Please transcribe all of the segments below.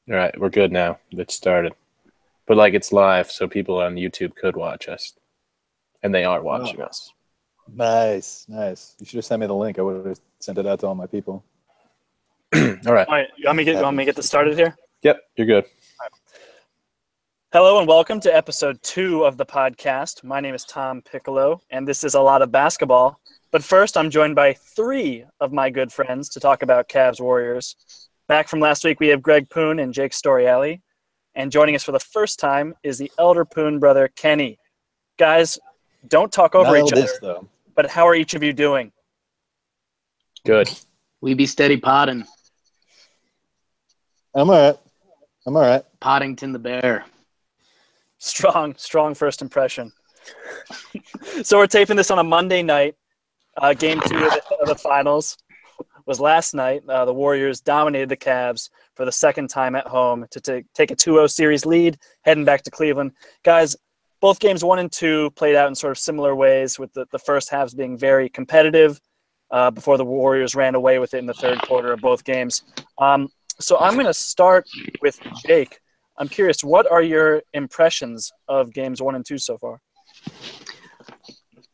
All right, we're good now. It started. But it's live, so people on YouTube could watch us. And they are watching us. Nice. You should have sent me the link. I would have sent it out to all my people. All right. All right, you want me to get this started here? Yep, you're good. Hello and welcome to episode 2 of the podcast. My name is Tom Piccolo, and this is a lot of basketball. But first, I'm joined by 3 of my good friends to talk about Cavs Warriors. Back from last week, we have Greg Poon and Jake Storiali. And joining us for the first time is the elder Poon brother, Kenny. Guys, don't talk over each other, though. but how are each of you doing? Good. We be steady potting. I'm all right. Poddington the Bear. Strong first impression. So we're taping this on a Monday night. Game 2 of the finals was last night. The Warriors dominated the Cavs for the second time at home to take a 2-0 series lead, heading back to Cleveland. Guys, both games 1 and 2 played out in sort of similar ways, with the first halves being very competitive before the Warriors ran away with it in the third quarter of both games. So I'm going to start with Jake. I'm curious, what are your impressions of games 1 and 2 so far?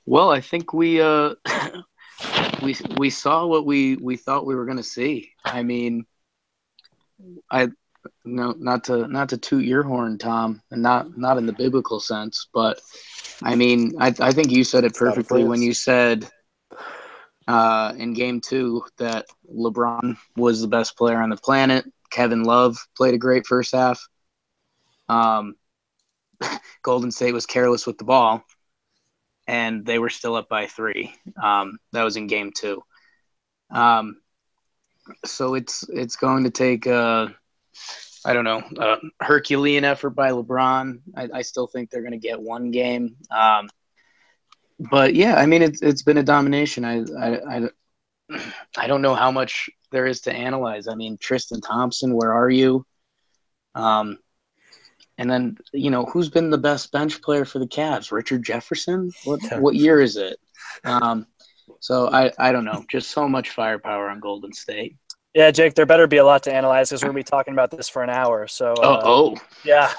Well, I think we saw what we thought we were going to see. I mean, not to toot your horn, Tom, and not in the biblical sense, but I mean, I think you said it perfectly when you said in game 2 that LeBron was the best player on the planet. Kevin Love played a great first half. Golden State was careless with the ball, and they were still up by 3. That was in game 2. So it's going to take a Herculean effort by LeBron. I still think they're going to get one game. But yeah, I mean, it's been a domination. I don't know how much there is to analyze. I mean, Tristan Thompson, where are you? And then, who's been the best bench player for the Cavs? Richard Jefferson? What year is it? So I don't know. Just so much firepower on Golden State. Yeah, Jake, there better be a lot to analyze because we're going to be talking about this for an hour. So, yeah.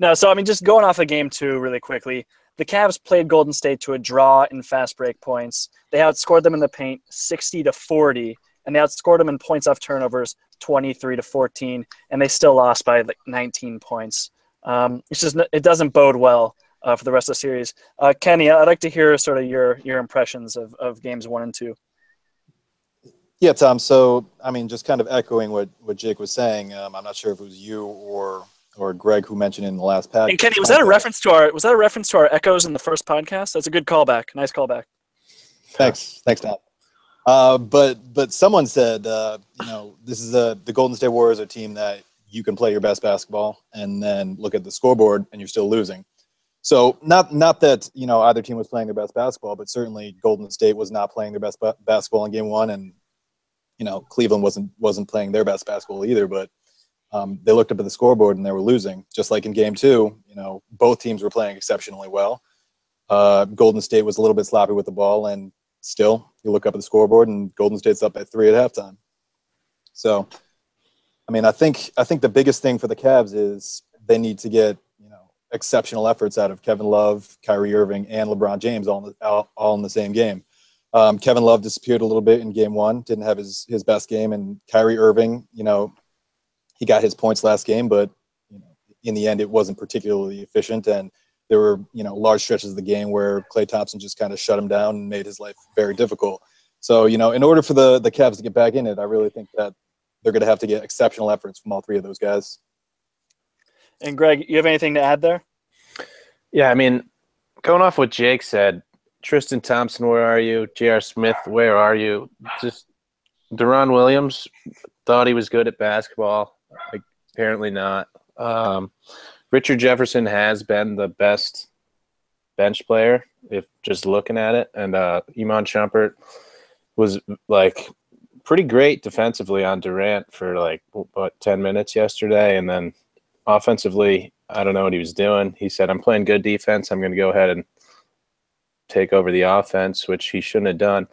No, so, I mean, just going off of game 2 really quickly, the Cavs played Golden State to a draw in fast break points. They outscored them in the paint 60-40, and they outscored them in points off turnovers 23-14, and they still lost by 19 points. It doesn't bode well for the rest of the series. Kenny, I'd like to hear sort of your impressions of games 1 and 2. Yeah, Tom. So, I mean, just kind of echoing what Jake was saying. I'm not sure if it was you or Greg who mentioned in the last podcast. And Kenny, was that a reference to our echoes in the first podcast? That's a good callback. Nice callback. Thanks, Tom. But someone said, this is the Golden State Warriors, a team that you can play your best basketball and then look at the scoreboard and you're still losing. So not that, either team was playing their best basketball, but certainly Golden State was not playing their best basketball in game 1. And, Cleveland wasn't playing their best basketball either, but they looked up at the scoreboard and they were losing. Just like in game 2, both teams were playing exceptionally well. Golden State was a little bit sloppy with the ball, and still you look up at the scoreboard and Golden State's up at 3 at halftime. So, I mean, I think the biggest thing for the Cavs is they need to get, exceptional efforts out of Kevin Love, Kyrie Irving, and LeBron James all in the same game. Kevin Love disappeared a little bit in game 1, didn't have his best game, and Kyrie Irving, he got his points last game, but in the end it wasn't particularly efficient, and there were large stretches of the game where Klay Thompson just kind of shut him down and made his life very difficult. So in order for the Cavs to get back in it, I really think that they're going to have to get exceptional efforts from all 3 of those guys. And Greg, you have anything to add there? Yeah, I mean, going off what Jake said, Tristan Thompson, where are you? J.R. Smith, where are you? Just Deron Williams thought he was good at basketball. Apparently not. Richard Jefferson has been the best bench player, if just looking at it. And Iman Shumpert was, pretty great defensively on Durant for, 10 minutes yesterday. And then offensively, I don't know what he was doing. He said, I'm playing good defense. I'm going to go ahead and take over the offense, which he shouldn't have done.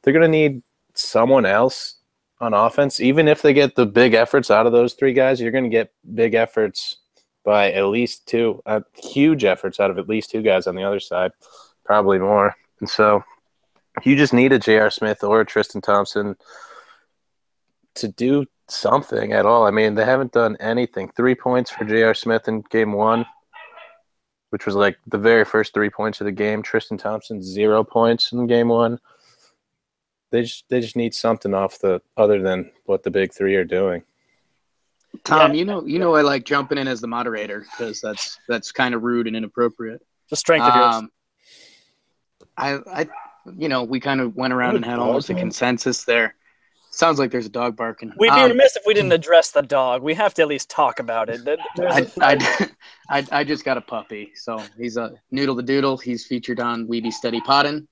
They're going to need someone else on offense. Even if they get the big efforts out of those three guys, you're going to get big efforts by at least two, huge efforts out of at least two guys on the other side, probably more. And so you just need a J.R. Smith or a Tristan Thompson to do something at all. I mean, they haven't done anything. 3 points for J.R. Smith in game one, which was like the very first 3 points of the game. Tristan Thompson, 0 points in game one. They just need something off the other than what the big three are doing. Tom, you know, I like jumping in as the moderator because that's kind of rude and inappropriate. The strength of yours. I we kind of went around and had almost a consensus there. Sounds like there's a dog barking. We'd be remiss if we didn't address the dog. We have to at least talk about it. I just got a puppy, so he's a Noodle the Doodle. He's featured on Weeby Steady Poddin'.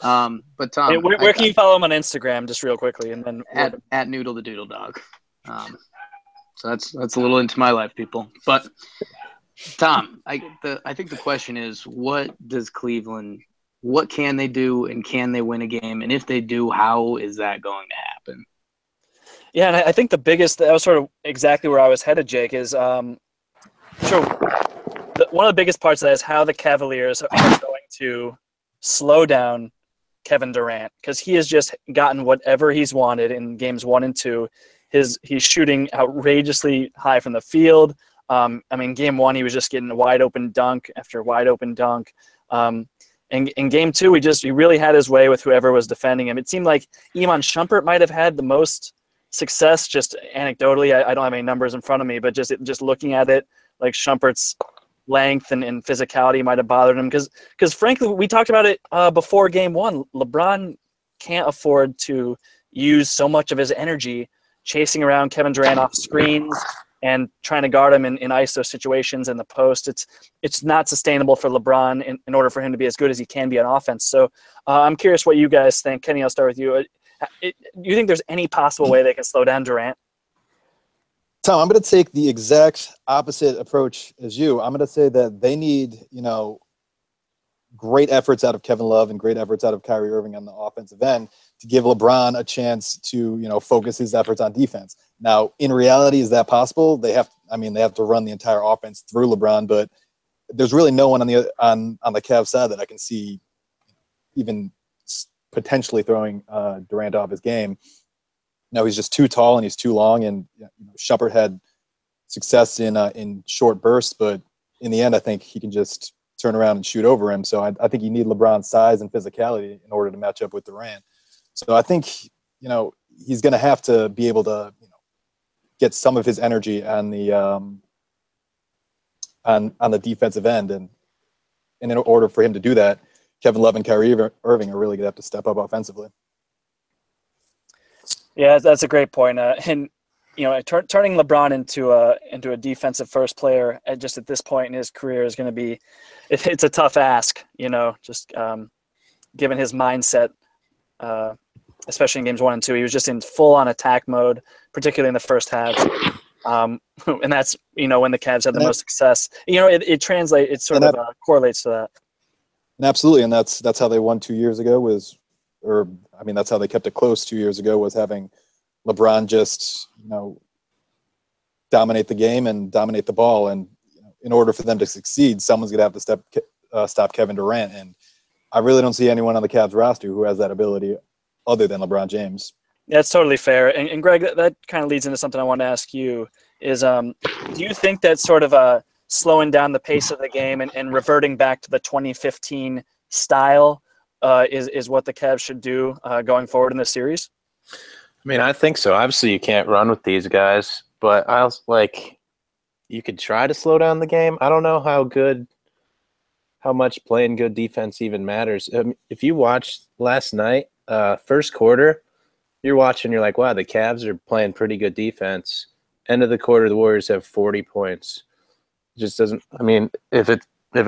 But Tom, hey, where can you follow him on Instagram, just real quickly, and then at Noodle the Doodle Dog. So that's a little into my life, people. But Tom, I think the question is, what does Cleveland? What can they do, and can they win a game? And if they do, how is that going to happen? Yeah, and I think the biggest – that was sort of exactly where I was headed, Jake, is one of the biggest parts of that is how the Cavaliers are going to slow down Kevin Durant, because he has just gotten whatever he's wanted in games 1 and 2. He's shooting outrageously high from the field. Game 1, he was just getting a wide-open dunk after wide-open dunk. In game 2, he really had his way with whoever was defending him. It seemed like Iman Shumpert might have had the most success, just anecdotally. I don't have any numbers in front of me, but just looking at it, like Shumpert's length and physicality might have bothered him. Because frankly, we talked about it before game 1. LeBron can't afford to use so much of his energy chasing around Kevin Durant off screens and trying to guard him in ISO situations in the post. It's not sustainable for LeBron in order for him to be as good as he can be on offense. So I'm curious what you guys think. Kenny, I'll start with you. Do you think there's any possible way they can slow down Durant? Tom, I'm going to take the exact opposite approach as you. I'm going to say that they need, great efforts out of Kevin Love and great efforts out of Kyrie Irving on the offensive end to give LeBron a chance to, focus his efforts on defense. Now, in reality, is that possible? They have to run the entire offense through LeBron, but there's really no one on the Cavs side that I can see even potentially throwing Durant off his game. Now, he's just too tall and he's too long, and Shumpert had success in short bursts, but in the end, I think he can just turn around and shoot over him. So I think you need LeBron's size and physicality in order to match up with Durant. So I think, he's going to have to be able to, get some of his energy on the on the defensive end. And in order for him to do that, Kevin Love and Kyrie Irving are really going to have to step up offensively. Yeah, that's a great point. And turning LeBron into a defensive first player just at this point in his career is going to be it's a tough ask. Just given his mindset, especially in games 1 and 2, he was just in full on attack mode, particularly in the first half. And that's when the Cavs had the most success. It translates. It sort of correlates to that. And absolutely, and that's how they won 2 years ago. That's how they kept it close 2 years ago, was having LeBron just dominate the game and dominate the ball. And in order for them to succeed, someone's going to have to stop Kevin Durant. And I really don't see anyone on the Cavs roster who has that ability other than LeBron James. Yeah, it's totally fair. And Greg, that kind of leads into something I want to ask you is, do you think that sort of slowing down the pace of the game and reverting back to the 2015 style is what the Cavs should do going forward in this series? I think so. Obviously, you can't run with these guys, but you could try to slow down the game. I don't know how much playing good defense even matters. If you watched last night, first quarter, you're watching, you're like, wow, the Cavs are playing pretty good defense. End of the quarter, the Warriors have 40 points. It just doesn't – if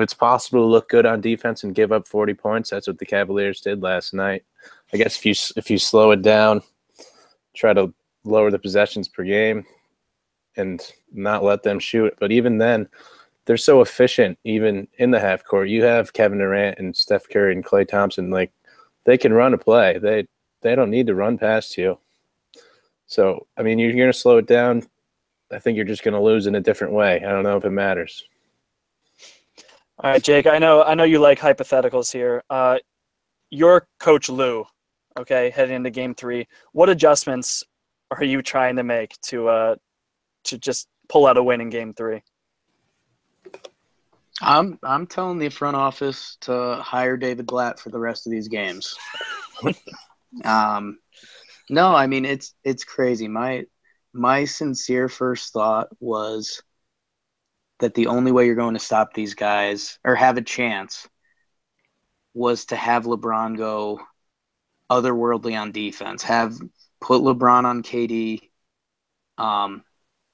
it's possible to look good on defense and give up 40 points, that's what the Cavaliers did last night. I guess if you slow it down, try to lower the possessions per game and not let them shoot. But even then, they're so efficient, even in the half court. You have Kevin Durant and Steph Curry and Klay Thompson. They can run a play. They don't need to run past you. So, I mean, you're going to slow it down. I think you're just going to lose in a different way. I don't know if it matters. All right, Jake, I know you like hypotheticals here. You're Coach Lou, okay, heading into Game 3. What adjustments are you trying to make to just pull out a win in Game 3? I'm telling the front office to hire David Blatt for the rest of these games. No, I mean it's crazy. My sincere first thought was that the only way you're going to stop these guys or have a chance was to have LeBron go otherworldly on defense. Put LeBron on KD.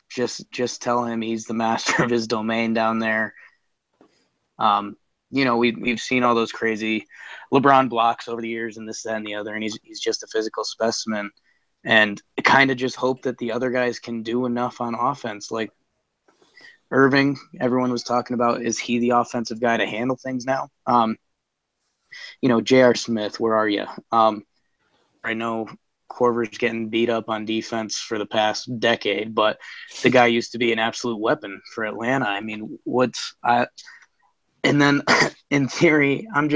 Just tell him he's the master of his domain down there. We've seen all those crazy LeBron blocks over the years and this, that, and the other, and he's just a physical specimen. And kind of just hope that the other guys can do enough on offense. Like Irving, everyone was talking about, is he the offensive guy to handle things now? J.R. Smith, where are you? I know Korver's getting beat up on defense for the past decade, but the guy used to be an absolute weapon for Atlanta. I mean, and then in theory, I'm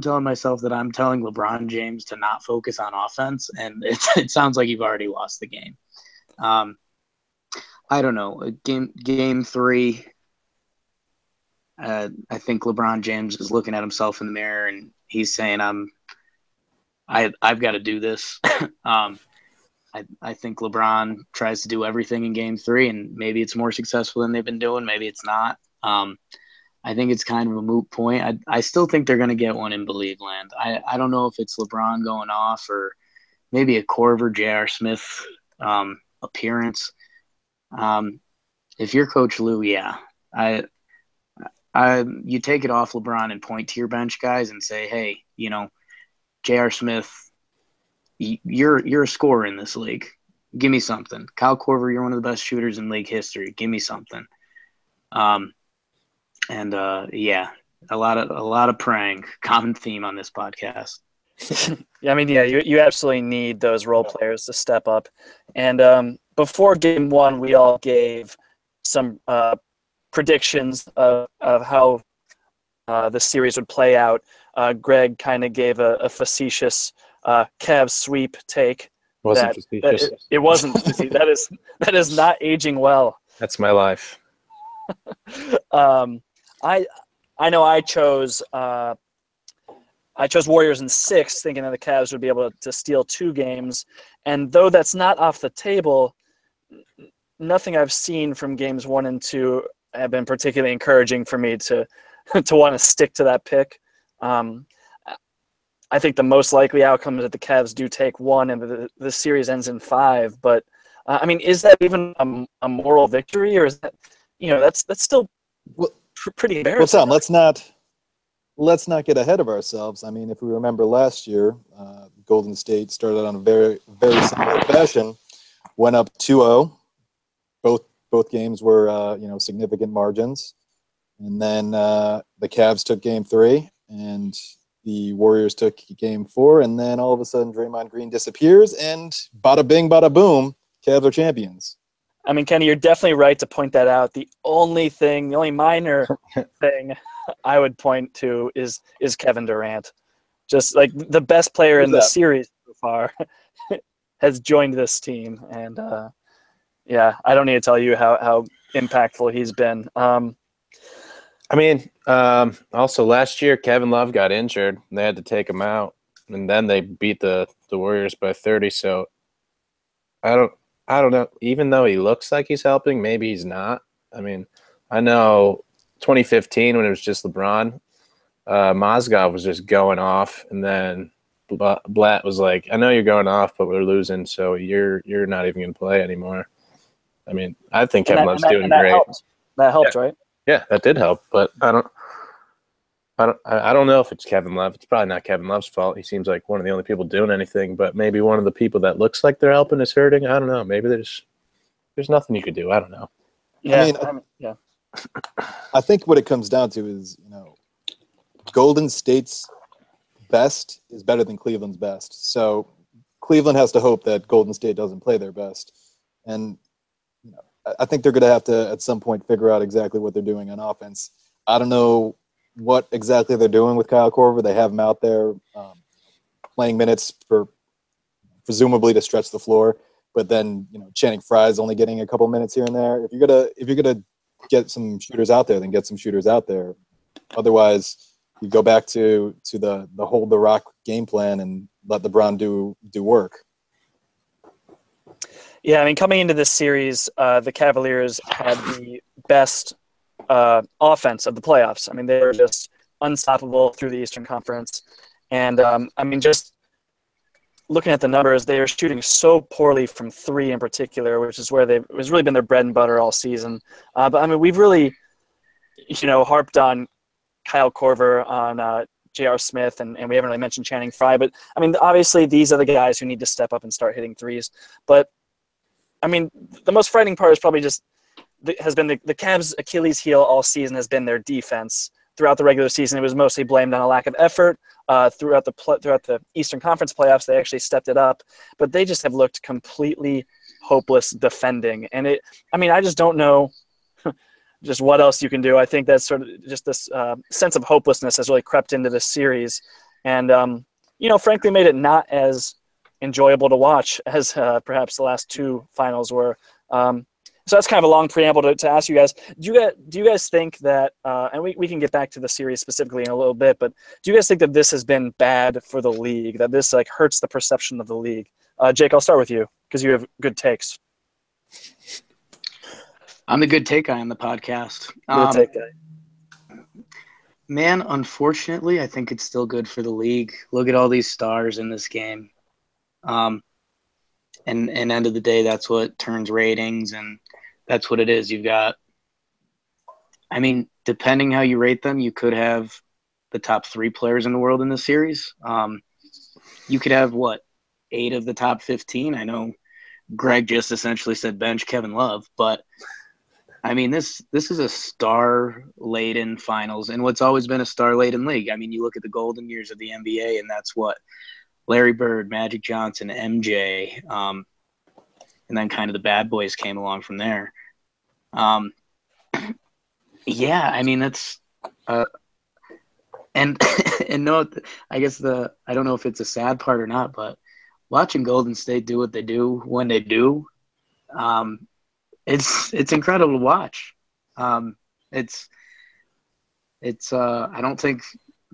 telling myself that I'm telling LeBron James to not focus on offense, and it sounds like you've already lost the game. I don't know. Game 3, I think LeBron James is looking at himself in the mirror and he's saying, I've got to do this. I think LeBron tries to do everything in Game 3, and maybe it's more successful than they've been doing. Maybe it's not. I think it's kind of a moot point. I still think they're going to get one in Believe Land. I don't know if it's LeBron going off or maybe a Korver, J.R. Smith appearance. If you're Coach Lou, yeah, you take it off LeBron and point to your bench guys and say, hey, J.R. Smith, you're a scorer in this league. Give me something. Kyle Korver, you're one of the best shooters in league history. Give me something. A lot of praying, common theme on this podcast. You absolutely need those role players to step up. And before Game 1, we all gave some predictions of how the series would play out. Greg kind of gave a facetious Cavs sweep take. Wasn't facetious. It wasn't facetious. That is not aging well. That's my life. I know I chose Warriors in 6, thinking that the Cavs would be able to steal 2 games. And though that's not off the table, nothing I've seen from games 1 and 2 have been particularly encouraging for me to want to stick to that pick. I think the most likely outcome is that the Cavs do take 1 and the series ends in 5. But is that even a moral victory, or is that that's still pretty embarrassing? Well, Tom, let's not get ahead of ourselves. I mean, if we remember last year, Golden State started on a very, very similar fashion, went up 2-0. Both games were significant margins, and then the Cavs took Game 3, and the Warriors took Game 4, and then all of a sudden Draymond Green disappears, and bada bing, bada boom, Cavs are champions. I mean, Kenny, you're definitely right to point that out. The only minor thing I would point to is Kevin Durant. Just like the best player in the series so far has joined this team. And, I don't need to tell you how impactful he's been. Also last year, Kevin Love got injured. And they had to take him out. And then they beat the Warriors by 30. So I don't know. Even though he looks like he's helping, maybe he's not. I mean, I know 2015 when it was just LeBron, Mozgov was just going off, and then Blatt was like, "I know you're going off, but we're losing, so you're not even going to play anymore." I mean, I think Kevin Love's doing great. That helped, right? Yeah, that did help, but I don't know if it's Kevin Love. It's probably not Kevin Love's fault. He seems like one of the only people doing anything, but maybe one of the people that looks like they're helping is hurting. I don't know. Maybe there's nothing you could do. I don't know. Yeah. I think what it comes down to is, Golden State's best is better than Cleveland's best. So Cleveland has to hope that Golden State doesn't play their best. And I think they're going to have to, at some point, figure out exactly what they're doing on offense. I don't know what exactly they're doing with Kyle Korver. They have him out there playing minutes for presumably to stretch the floor, but then Channing Frye's only getting a couple minutes here and there. If you're gonna get some shooters out there, then get some shooters out there. Otherwise, you go back to the hold the rock game plan and let LeBron do work. Yeah, I mean, coming into this series, the Cavaliers had the best offense of the playoffs. I mean, they were just unstoppable through the Eastern Conference. And, I mean, just looking at the numbers, they are shooting so poorly from three in particular, which is where it's really been their bread and butter all season. But, I mean, we've really, harped on Kyle Korver, on J.R. Smith, and we haven't really mentioned Channing Frye. But, I mean, obviously these are the guys who need to step up and start hitting threes. But, I mean, the most frightening part is probably just has been the Cavs' Achilles heel all season has been their defense. Throughout the regular season, it was mostly blamed on a lack of effort. Throughout the Eastern Conference playoffs, they actually stepped it up, but they just have looked completely hopeless defending. And I just don't know just what else you can do. I think that's sort of just this sense of hopelessness has really crept into this series, and frankly, made it not as enjoyable to watch as perhaps the last two finals were. So that's kind of a long preamble to ask you guys. Do you guys think that, and we can get back to the series specifically in a little bit, but do you guys think that this has been bad for the league, that this hurts the perception of the league? Jake, I'll start with you because you have good takes. I'm the good take guy on the podcast. Good take guy. Man, unfortunately, I think it's still good for the league. Look at all these stars in this game. And end of the day, that's what turns ratings, and that's what it is. You've got, depending how you rate them, you could have the top three players in the world in the series. You could have 8 of the top 15. I know Greg just essentially said bench Kevin Love, but this is a star-laden finals, and what's always been a star-laden league. You look at the golden years of the NBA, and that's what Larry Bird, Magic Johnson, MJ, and then kind of the bad boys came along from there. That's and no, I guess I don't know if it's a sad part or not, but watching Golden State do what they do when they do, it's incredible to watch. It's I don't think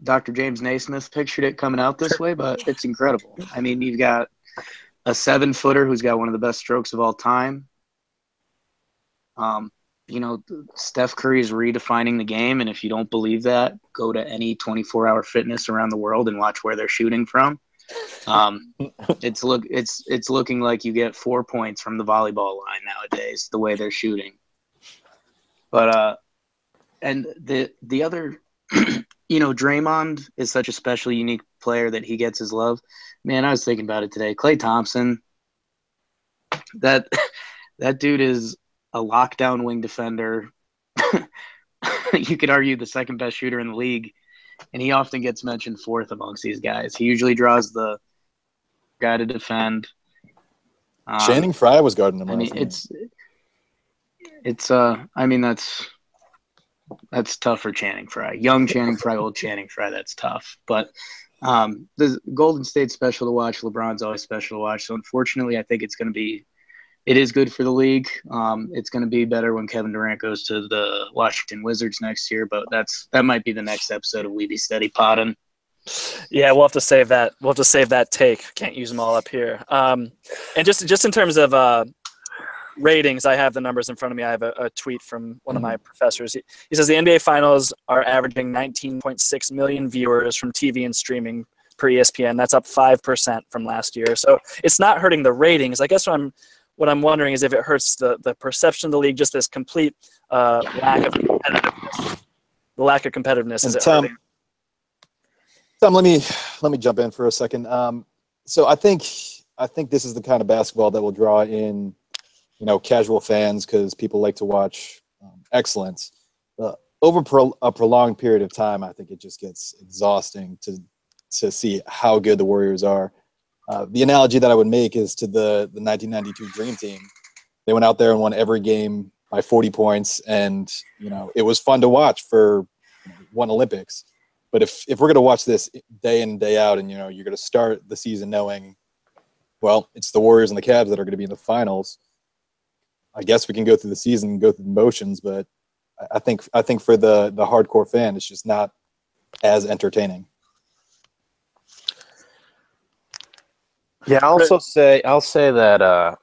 Dr. James Naismith pictured it coming out this way, but it's incredible. You've got a 7-footer who's got one of the best strokes of all time. Steph Curry is redefining the game, and if you don't believe that, go to any 24-hour fitness around the world and watch where they're shooting from. It's looking like you get 4 points from the volleyball line nowadays, the way they're shooting. But and the other, Draymond is such a special, unique player that he gets his love. Man, I was thinking about it today. Klay Thompson, that dude is a lockdown wing defender. You could argue the second best shooter in the league, and he often gets mentioned fourth amongst these guys. He usually draws the guy to defend. Channing Frye was guarding him. That's tough for Channing Frye. Young Channing Frye, old Channing Frye, that's tough. But the Golden State's special to watch. LeBron's always special to watch. So unfortunately, I think it is good for the league. It's going to be better when Kevin Durant goes to the Washington Wizards next year, but that might be the next episode of We Be Steady Poddin'. Yeah, we'll have to save that. We'll have to save that take. Can't use them all up here. And just in terms of ratings, I have the numbers in front of me. I have a tweet from one of my professors. He says the NBA Finals are averaging 19.6 million viewers from TV and streaming per ESPN. That's up 5% from last year. So it's not hurting the ratings. I guess what I'm wondering is if it hurts the perception of the league, just this complete lack of competitiveness. The lack of competitiveness is it hurting? Tom, let me jump in for a second. So I think this is the kind of basketball that will draw in, casual fans because people like to watch excellence. Over a prolonged period of time, I think it just gets exhausting to see how good the Warriors are. The analogy that I would make is to the 1992 Dream Team. They went out there and won every game by 40 points, and it was fun to watch for one Olympics. But if we're going to watch this day in and day out, and you're going to start the season knowing, well, it's the Warriors and the Cavs that are going to be in the finals, I guess we can go through the season and go through the motions, but I think for the hardcore fan, it's just not as entertaining. Yeah, I'll say that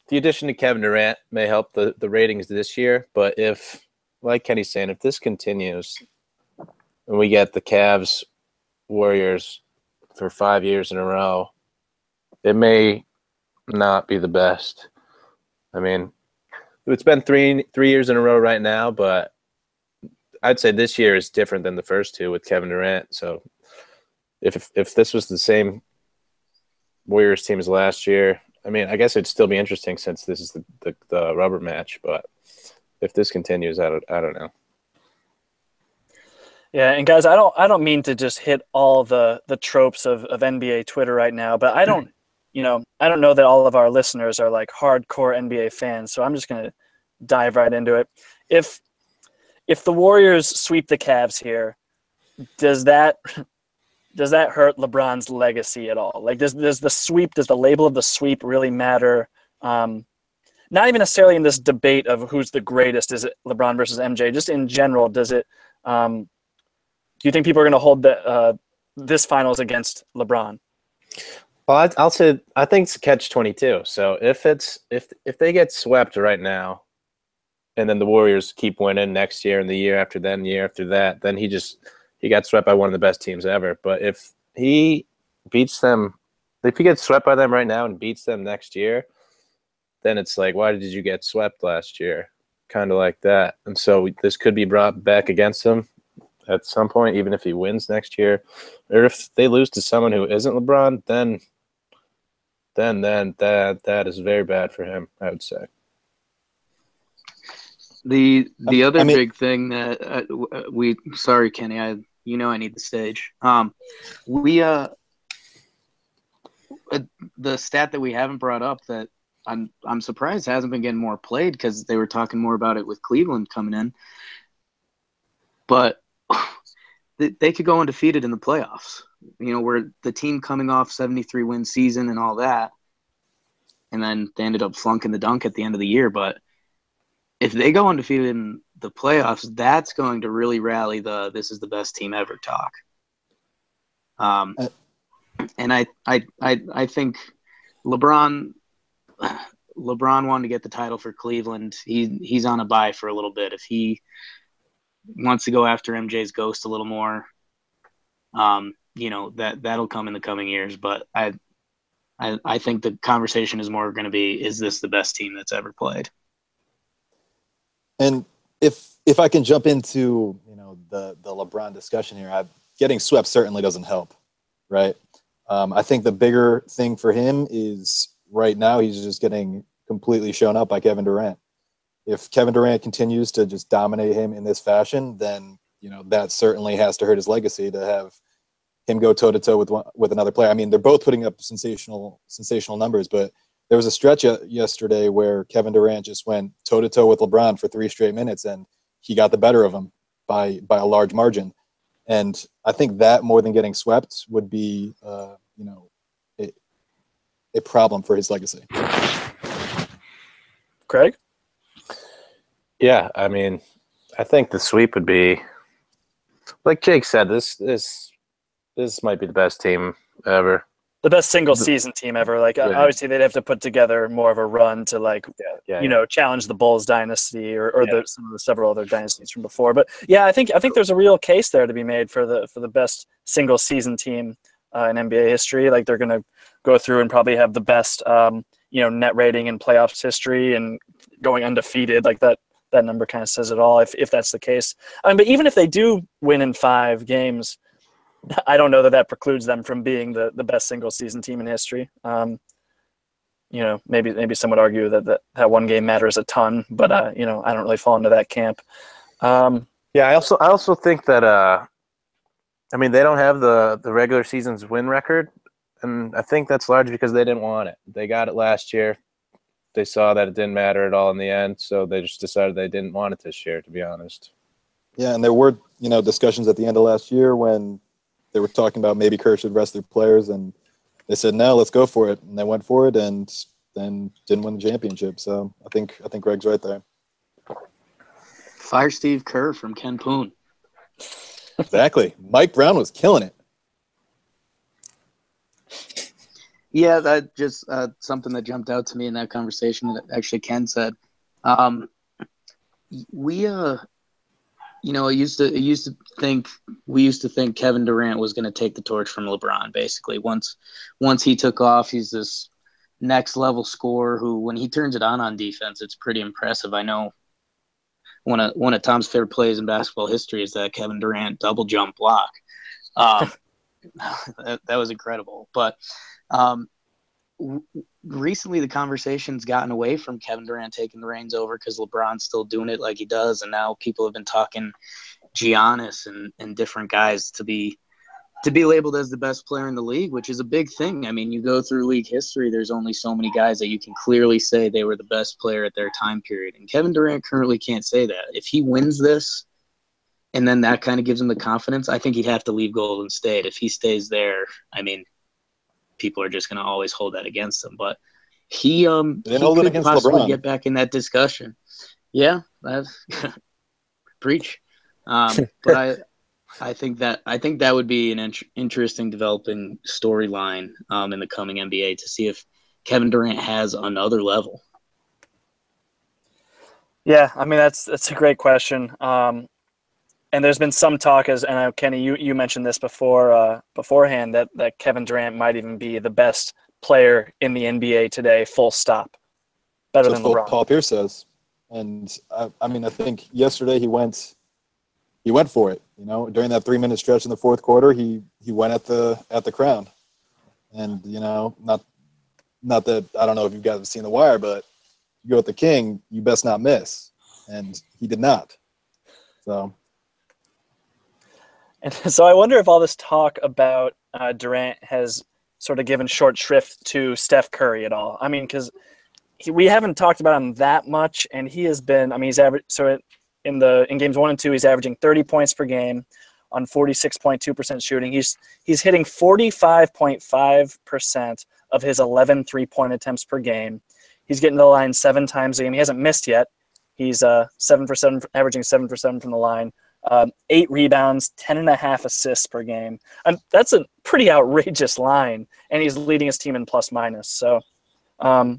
the addition to Kevin Durant may help the ratings this year, but if, like Kenny's saying, if this continues and we get the Cavs Warriors for 5 years in a row, it may not be the best. I mean, it's been three years in a row right now, but I'd say this year is different than the first two with Kevin Durant. So if this was the same Warriors team as last year, I mean, I guess it'd still be interesting since this is the rubber match. But if this continues, I don't know. Yeah, and guys, I don't mean to just hit all the tropes of NBA Twitter right now, but I don't know that all of our listeners are like hardcore NBA fans, so I'm just gonna dive right into it. If the Warriors sweep the Cavs here, does that hurt LeBron's legacy at all? Like, does the label of the sweep really matter? Not even necessarily in this debate of who's the greatest, is it LeBron versus MJ? Just in general, does it? Do you think people are going to hold this finals against LeBron? Well, I'll say I think it's catch-22. So if they get swept right now, and then the Warriors keep winning next year and the year after then, year after that, then he got swept by one of the best teams ever. But if he beats them, if he gets swept by them right now and beats them next year, then it's like, why did you get swept last year? Kind of like that. And so this could be brought back against him at some point, even if he wins next year. Or if they lose to someone who isn't LeBron, then that is very bad for him, I would say. The other big thing that sorry, Kenny, I need the stage. The stat that we haven't brought up that I'm surprised hasn't been getting more played, because they were talking more about it with Cleveland coming in. But they could go undefeated in the playoffs. Where the team coming off 73-win season and all that, and then they ended up flunking the dunk at the end of the year. But if they go undefeated in the playoffs, that's going to really rally this is the best team ever talk. And I think LeBron wanted to get the title for Cleveland. He's on a bye for a little bit. If he wants to go after MJ's ghost a little more, that'll come in the coming years. But I think the conversation is more going to be, is this the best team that's ever played? And if I can jump into the LeBron discussion here, getting swept certainly doesn't help, right? I think the bigger thing for him is right now he's just getting completely shown up by Kevin Durant. If Kevin Durant continues to just dominate him in this fashion, then that certainly has to hurt his legacy to have him go toe-to-toe with another player. I mean, they're both putting up sensational numbers, but there was a stretch yesterday where Kevin Durant just went toe-to-toe with LeBron for 3 straight minutes, and he got the better of him by a large margin. And I think that, more than getting swept, would be a problem for his legacy. Craig? Yeah, I mean, I think the sweep would be, like Jake said, this might be the best team ever. The best single season team ever. Like, obviously they'd have to put together more of a run to challenge the Bulls dynasty or some of the several other dynasties from before. But yeah, I think there's a real case there to be made for the best single season team in NBA history. Like, they're going to go through and probably have the best net rating in playoffs history and going undefeated. Like that number kind of says it all if that's the case. But even if they do win in 5 games, I don't know that precludes them from being the best single season team in history. Maybe some would argue that one game matters a ton, but I don't really fall into that camp. Yeah, I also think that they don't have the regular season's win record and I think that's largely because they didn't want it. They got it last year. They saw that it didn't matter at all in the end, so they just decided they didn't want it this year, to be honest. Yeah, and there were, discussions at the end of last year when they were talking about maybe Kerr should rest their players, and they said, no, let's go for it. And they went for it and then didn't win the championship. So I think Greg's right there. Fire Steve Kerr from Ken Poon. Exactly. Mike Brown was killing it. Yeah, that just something that jumped out to me in that conversation that actually Ken said. We we used to think Kevin Durant was going to take the torch from LeBron. Basically, once he took off, he's this next level scorer who, when he turns it on defense, it's pretty impressive. I know one of Tom's favorite plays in basketball history is that Kevin Durant double jump block. That was incredible. But recently the conversation's gotten away from Kevin Durant taking the reins over because LeBron's still doing it like he does, and now people have been talking Giannis and different guys to be labeled as the best player in the league, which is a big thing. I mean, you go through league history, there's only so many guys that you can clearly say they were the best player at their time period, and Kevin Durant currently can't say that. If he wins this and then that kind of gives him the confidence, I think he'd have to leave Golden State. If he stays there, I mean, people are just going to always hold that against him. But he could possibly get back in that discussion. Yeah, preach. But I think that would be an interesting developing storyline in the coming NBA to see if Kevin Durant has another level. Yeah, I mean that's a great question. And there's been some talk, and I know, Kenny, you mentioned this beforehand, that Kevin Durant might even be the best player in the NBA today, full stop. Better than LeBron. Paul Pierce says. And, I mean, I think yesterday he went for it. During that 3-minute stretch in the fourth quarter, he went at the crown. And, not that – I don't know if you guys have seen The Wire, but you go with the king, you best not miss. And he did not. So – and so I wonder if all this talk about Durant has sort of given short shrift to Steph Curry at all. I mean, because we haven't talked about him that much, and he has been. I mean, he's average. So in games 1 and 2, he's averaging 30 points per game on 46.2% shooting. He's hitting 45.5% of his 11 3-point attempts per game. He's getting to the line 7 times a game. He hasn't missed yet. He's 7 for 7, averaging 7 for 7 from the line. 8 rebounds, 10.5 assists per game. And that's a pretty outrageous line, and he's leading his team in plus minus. So I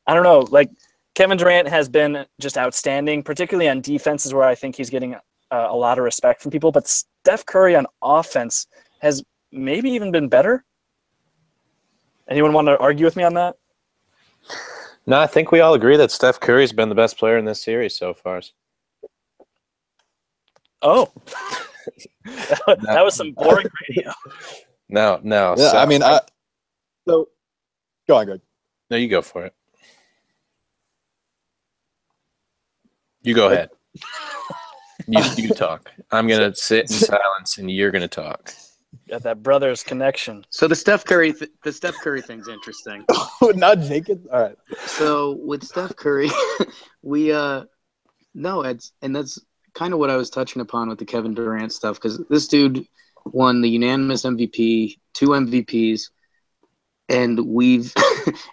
don't know. Like, Kevin Durant has been just outstanding, particularly on defenses where I think he's getting a lot of respect from people. But Steph Curry on offense has maybe even been better. Anyone want to argue with me on that? No, I think we all agree that Steph Curry's been the best player in this series so far. Oh, that was some boring radio. No. Yeah, so, I mean, so go on, Greg. No, you go for it. You go ahead. You talk. I'm gonna sit in silence, and you're gonna talk. Got that brothers connection. So the Steph Curry thing's interesting. Oh, not Jenkins. All right. So with Steph Curry, that's kind of what I was touching upon with the Kevin Durant stuff, because this dude won the unanimous MVP, 2 MVPs, and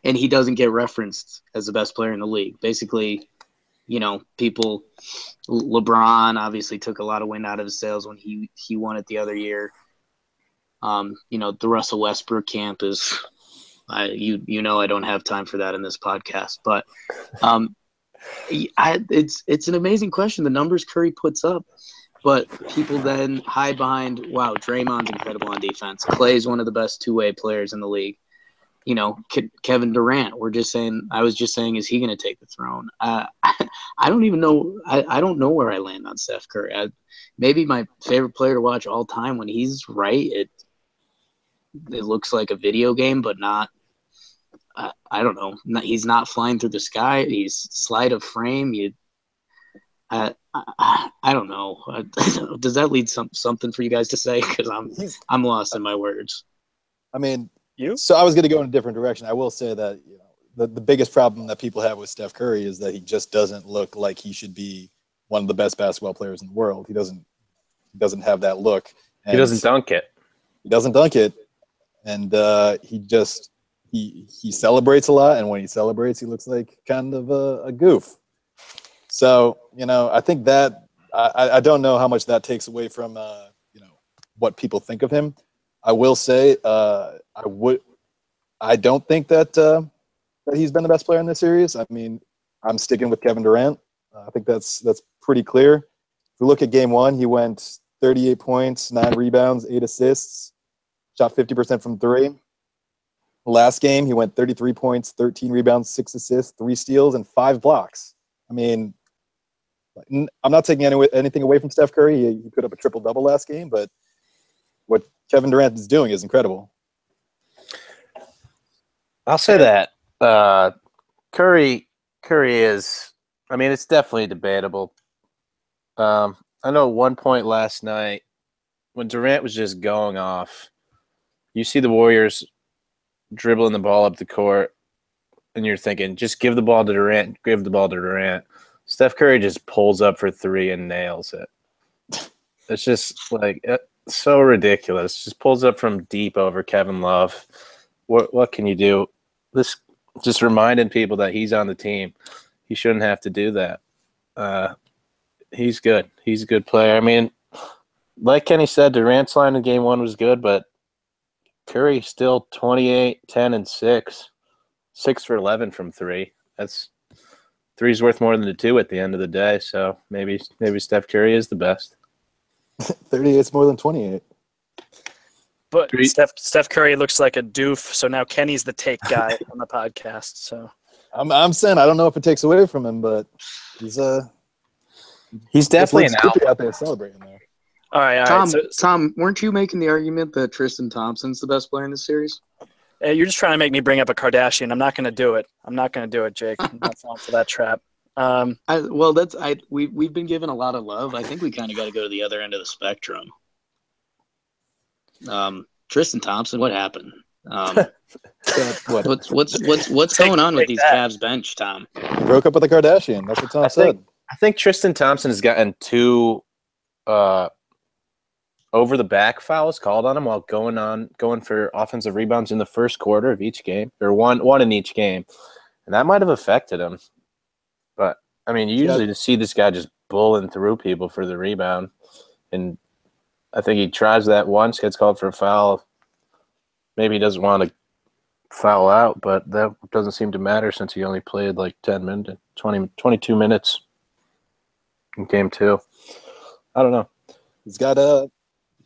and he doesn't get referenced as the best player in the league. Basically, LeBron obviously took a lot of wind out of his sails when he won it the other year. The Russell Westbrook camp is, I don't have time for that in this podcast, but it's an amazing question. The numbers Curry puts up, but people then hide behind, wow, Draymond's incredible on defense. Clay's one of the best 2-way players in the league. Kevin Durant. I was just saying, is he going to take the throne? I don't even know. I don't know where I land on Steph Curry. Maybe my favorite player to watch all time. When he's right, it looks like a video game, but not. I don't know. He's not flying through the sky. He's sleight of frame. I don't know. Does that lead something for you guys to say? Because I'm lost in my words. I mean, You? So I was going to go in a different direction. I will say that the biggest problem that people have with Steph Curry is that he just doesn't look like he should be one of the best basketball players in the world. He doesn't have that look. And He doesn't dunk it. He doesn't dunk it, and he celebrates a lot. And when he celebrates, he looks like kind of a goof. So I think that I don't know how much that takes away from what people think of him. I will say I don't think that he's been the best player in this series. I mean, I'm sticking with Kevin Durant. I think that's pretty clear. If we look at game one, he went 38 points, 9 rebounds, 8 assists, shot 50% from 3. Last game, he went 33 points, 13 rebounds, 6 assists, 3 steals, and 5 blocks. I mean, I'm not taking anything away from Steph Curry. He put up a triple-double last game, but what Kevin Durant is doing is incredible. I'll say that. Curry is, I mean, it's definitely debatable. I know at one point last night when Durant was just going off, you see the Warriors dribbling the ball up the court, and you're thinking, just give the ball to Durant, give the ball to Durant. Steph Curry just pulls up for 3 and nails it. It's just like so ridiculous. Just pulls up from deep over Kevin Love. What can you do? This just reminding people that he's on the team. He shouldn't have to do that. He's good. He's a good player. I mean, like Kenny said, Durant's line in game 1 was good, but Curry still 28, 10, and 6. 6 for 11 from 3. That's 3's worth more than the 2 at the end of the day. So maybe Steph Curry is the best. 38 is more than 28. But Steph Curry looks like a doof, so now Kenny's the take guy on the podcast. So I'm saying I don't know if it takes away from him, but he's definitely an alpha out there celebrating there. All right. Tom, weren't you making the argument that Tristan Thompson's the best player in the series? You're just trying to make me bring up a Kardashian. I'm not going to do it, Jake. I'm not falling for that trap. We've been given a lot of love. I think we kind of got to go to the other end of the spectrum. Tristan Thompson, what happened? What's going on with these Cavs bench, Tom? Broke up with a Kardashian. That's what Tom said. I think Tristan Thompson has gotten 2 over the back fouls called on him while going for offensive rebounds in the first quarter of each game, or one in each game, and that might have affected him. But I mean, you usually just see this guy just bulling through people for the rebound, and I think he tries that once, gets called for a foul. Maybe he doesn't want to foul out, but that doesn't seem to matter since he only played like 22 minutes in game 2. I don't know.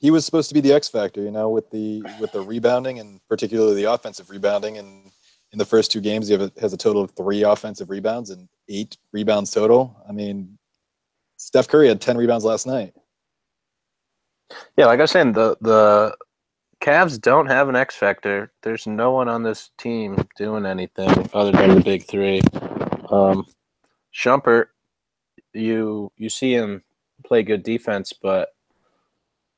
He was supposed to be the X factor, with the rebounding, and particularly the offensive rebounding. And in the first 2 games, he has a total of 3 offensive rebounds and 8 rebounds total. I mean, Steph Curry had 10 rebounds last night. Yeah, like I was saying, the Cavs don't have an X factor. There's no one on this team doing anything other than the big 3. Shumpert, you see him play good defense, but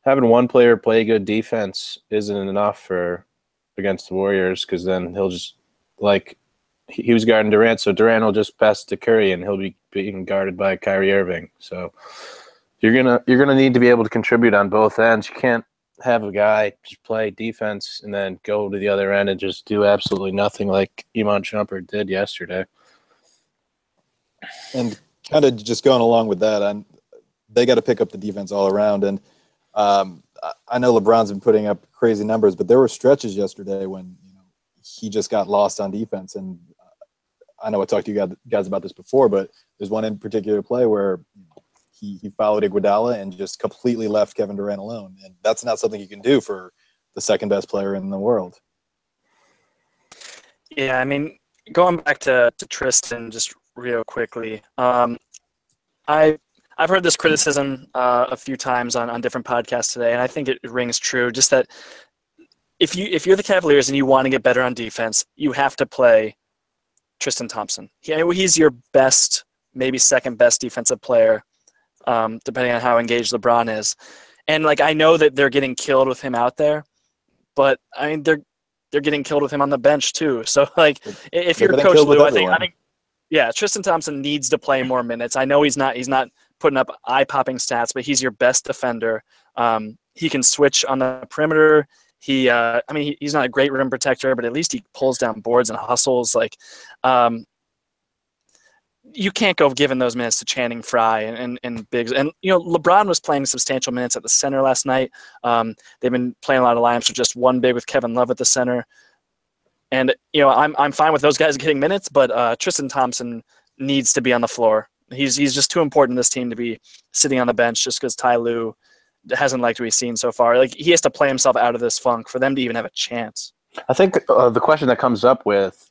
having one player play good defense isn't enough against the Warriors, because then he'll just, like, he was guarding Durant, so Durant will just pass to Curry, and he'll be being guarded by Kyrie Irving. So you're gonna need to be able to contribute on both ends. You can't have a guy just play defense and then go to the other end and just do absolutely nothing like Iman Shumpert did yesterday. And kind of just going along with that, they got to pick up the defense all around. And I know LeBron's been putting up crazy numbers, but there were stretches yesterday when he just got lost on defense. And I know I talked to you guys about this before, but there's one in particular play where he followed Iguodala and just completely left Kevin Durant alone. And that's not something you can do for the second best player in the world. Yeah, I mean, going back to Tristan just real quickly, I've heard this criticism a few times on different podcasts today, and I think it rings true. Just that if you're the Cavaliers and you want to get better on defense, you have to play Tristan Thompson. He's your best, maybe second best defensive player, depending on how engaged LeBron is. And I know that they're getting killed with him out there, but I mean they're getting killed with him on the bench too. So like, if They're you're getting Coach killed with Lou, I think everyone. yeah, Tristan Thompson needs to play more minutes. I know he's not putting up eye-popping stats, but he's your best defender. He can switch on the perimeter. He's not a great rim protector, but at least he pulls down boards and hustles. Like, you can't go giving those minutes to Channing Frye and Biggs. And, LeBron was playing substantial minutes at the center last night. They've been playing a lot of lineups with just one big with Kevin Love at the center. And, I'm fine with those guys getting minutes, but Tristan Thompson needs to be on the floor. He's just too important in this team to be sitting on the bench just because Ty Lue hasn't liked what he's seen so far. Like, he has to play himself out of this funk for them to even have a chance. I think the question that comes up with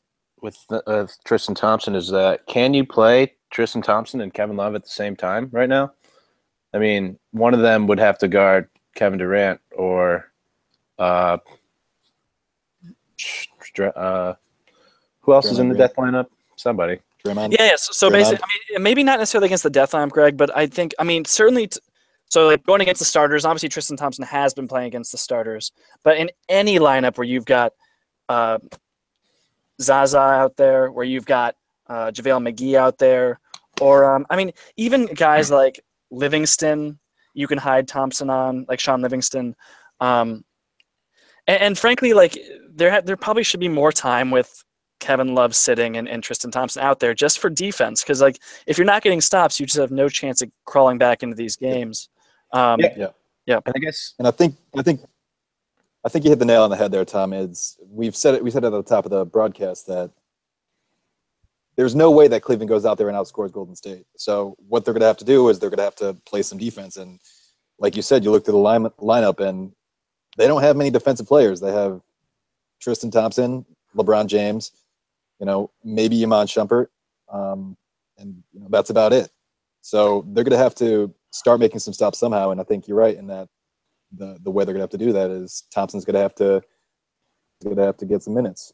Tristan Thompson is that, can you play Tristan Thompson and Kevin Love at the same time right now? I mean, one of them would have to guard Kevin Durant or who else is in the death lineup? Somebody. Draymond. Yeah. So basically, maybe not necessarily against the death lineup, Greg, but I think, certainly. So like going against the starters, obviously Tristan Thompson has been playing against the starters, but in any lineup where you've got Zaza out there, where you've got JaVale McGee out there, or even guys like Livingston, you can hide Thompson on, like Sean Livingston. And frankly, like there probably should be more time with Kevin Love sitting and Tristan Thompson out there just for defense, because like if you're not getting stops, you just have no chance of crawling back into these games. Yeah. And I guess, and I think you hit the nail on the head there, Tom. We said at the top of the broadcast that there's no way that Cleveland goes out there and outscores Golden State. So what they're going to have to do is they're going to have to play some defense. And like you said, you looked at the lineup and they don't have many defensive players. They have Tristan Thompson, LeBron James, maybe Iman Shumpert, and that's about it. So they're going to have to start making some stops somehow. And I think you're right in that the way they're going to have to do that is Thompson's going to have to get some minutes.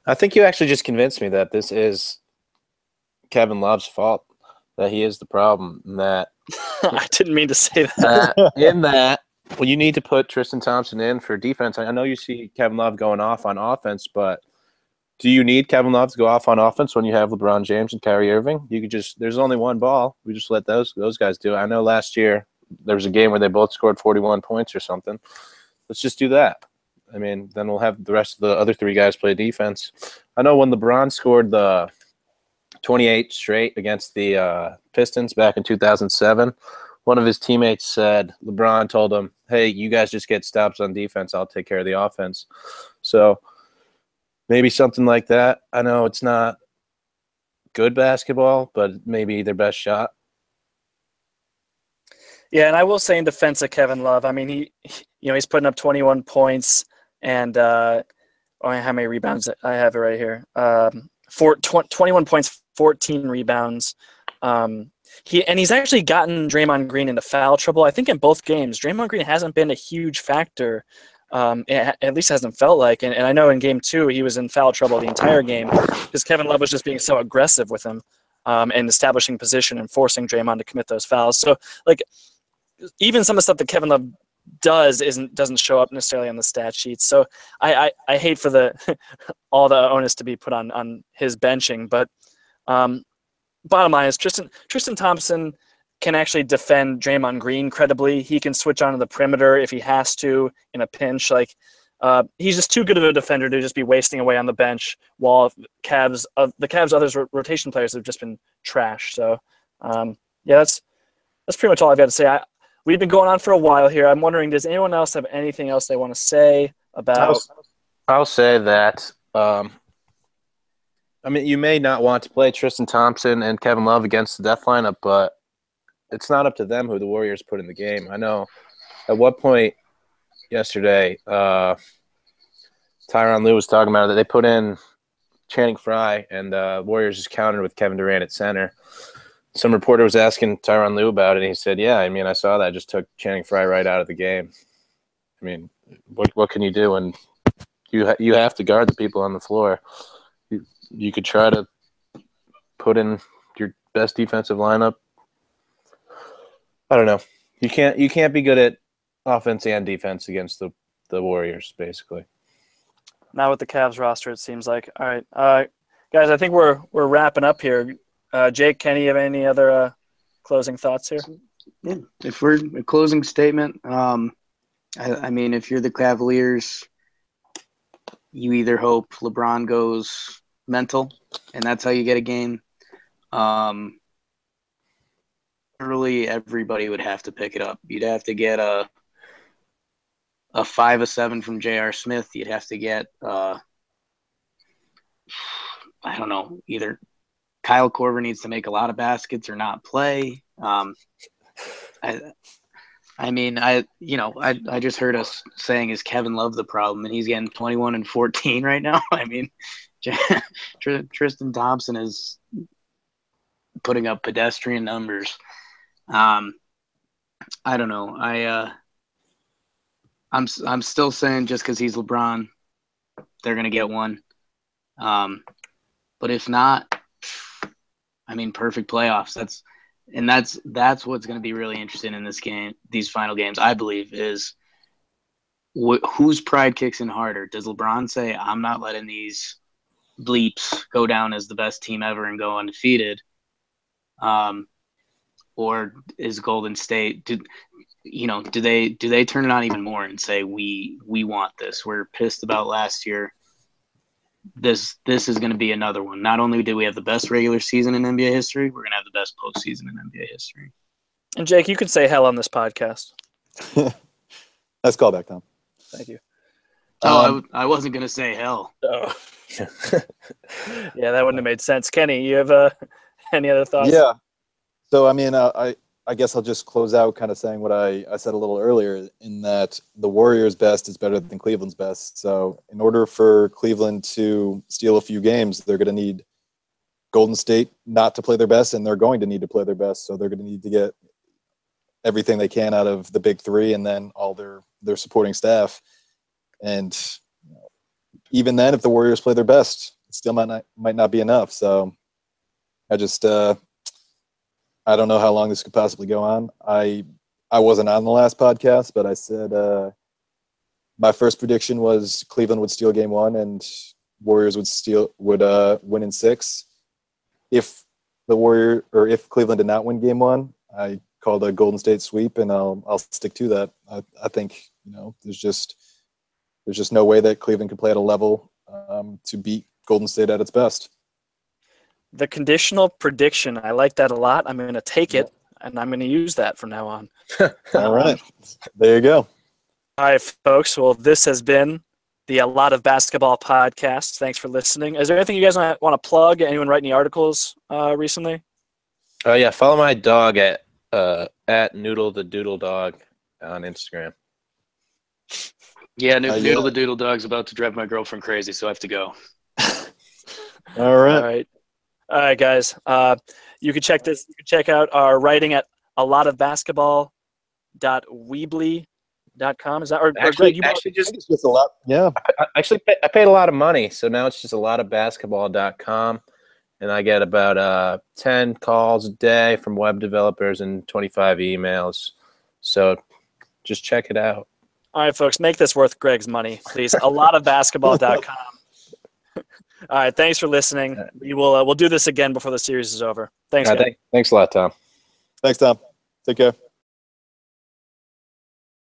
I think you actually just convinced me that this is Kevin Love's fault, that he is the problem, and that I didn't mean to say that. Well, you need to put Tristan Thompson in for defense. I know you see Kevin Love going off on offense, but do you need Kevin Love to go off on offense when you have LeBron James and Kyrie Irving? You could there's only one ball. We just let those guys do it. I know last year there was a game where they both scored 41 points or something. Let's just do that. I mean, then we'll have the rest of the other three guys play defense. I know when LeBron scored the 28 straight against the Pistons back in 2007, one of his teammates said, LeBron told him, hey, you guys just get stops on defense. I'll take care of the offense. So maybe something like that. I know it's not good basketball, but maybe their best shot. Yeah, and I will say in defense of Kevin Love, I mean, he's putting up 21 points and how many rebounds? I have it right here. 21 points, 14 rebounds. He's actually gotten Draymond Green into foul trouble. I think in both games, Draymond Green hasn't been a huge factor. At least hasn't felt like. And I know in game 2 he was in foul trouble the entire game because Kevin Love was just being so aggressive with him and establishing position and forcing Draymond to commit those fouls. So like even some of the stuff that Kevin Love does doesn't show up necessarily on the stat sheet. So I hate for the all the onus to be put on his benching, but bottom line is Tristan Thompson can actually defend Draymond Green credibly. He can switch onto the perimeter if he has to in a pinch. Like he's just too good of a defender to just be wasting away on the bench while the Cavs' other rotation players have just been trash. So that's pretty much all I've got to say. We've been going on for a while here. I'm wondering, does anyone else have anything else they want to say about? I'll say that. You may not want to play Tristan Thompson and Kevin Love against the death lineup, but it's not up to them who the Warriors put in the game. I know at what point yesterday, Tyronn Lue was talking about it, that they put in Channing Frye and Warriors just countered with Kevin Durant at center. Some reporter was asking Tyronn Lue about it, and he said, yeah, I saw that. I just took Channing Frye right out of the game. What can you do? And you have to guard the people on the floor. You could try to put in your best defensive lineup. I don't know. You can't be good at offense and defense against the Warriors, basically. Not with the Cavs roster, it seems like. All right, guys, I think we're wrapping up here. Jake, Kenny, you have any other closing thoughts here? Yeah. If we're a closing statement, I mean, if you're the Cavaliers, you either hope LeBron goes mental, and that's how you get a game. Really, everybody would have to pick it up. You'd have to get a 5 of 7 from J.R. Smith. You'd have to get I don't know, either Kyle Korver needs to make a lot of baskets or not play. I mean, I just heard us saying, is Kevin Love the problem? And he's getting 21 and 14 right now. I mean, Tristan Thompson is putting up pedestrian numbers. I don't know. I'm still saying just because he's LeBron, they're gonna get one. But if not, I mean, perfect playoffs. That's what's going to be really interesting in this game, these final games, I believe, is whose pride kicks in harder. Does LeBron say, I'm not letting these bleeps go down as the best team ever and go undefeated? Or is Golden State, do they turn it on even more and say, we want this. We're pissed about last year. This is going to be another one. Not only do we have the best regular season in NBA history, we're going to have the best postseason in NBA history. And Jake, you can say hell on this podcast. Nice callback, Tom. Thank you. I wasn't going to say hell. Oh. Yeah, that wouldn't have made sense. Kenny, you have any other thoughts? Yeah. So, I mean, I guess I'll just close out kind of saying what I said a little earlier, in that the Warriors' best is better than Cleveland's best. So in order for Cleveland to steal a few games, they're going to need Golden State not to play their best, and they're going to need to play their best. So they're going to need to get everything they can out of the big three and then all their supporting staff. And even then, if the Warriors play their best, it still might not be enough. So I just I don't know how long this could possibly go on. I wasn't on the last podcast, but I said my first prediction was Cleveland would steal game one and Warriors would win in 6. If Cleveland did not win game one, I called a Golden State sweep, and I'll stick to that. I think there's just no way that Cleveland could play at a level to beat Golden State at its best. The conditional prediction, I like that a lot. I'm going to take it, and I'm going to use that from now on. All right. There you go. All right, folks. Well, this has been the A Lot of Basketball podcast. Thanks for listening. Is there anything you guys want to plug? Anyone write any articles recently? Oh, yeah. Follow my dog at Noodle the Doodle Dog on Instagram. Yeah, Noodle the Doodle Dog's about to drive my girlfriend crazy, so I have to go. All right. All right. All right, guys. You can check this. You can check out our writing at alotofbasketball.weebly.com. Is that or Greg? It's just a lot. Yeah. I paid a lot of money, so now it's just alotofbasketball.com, and I get about 10 calls a day from web developers and 25 emails. So just check it out. All right, folks. Make this worth Greg's money, please. alotofbasketball.com. All right, thanks for listening. We'll do this again before the series is over. Thanks, guys. Thanks a lot, Tom. Thanks, Tom. Take care.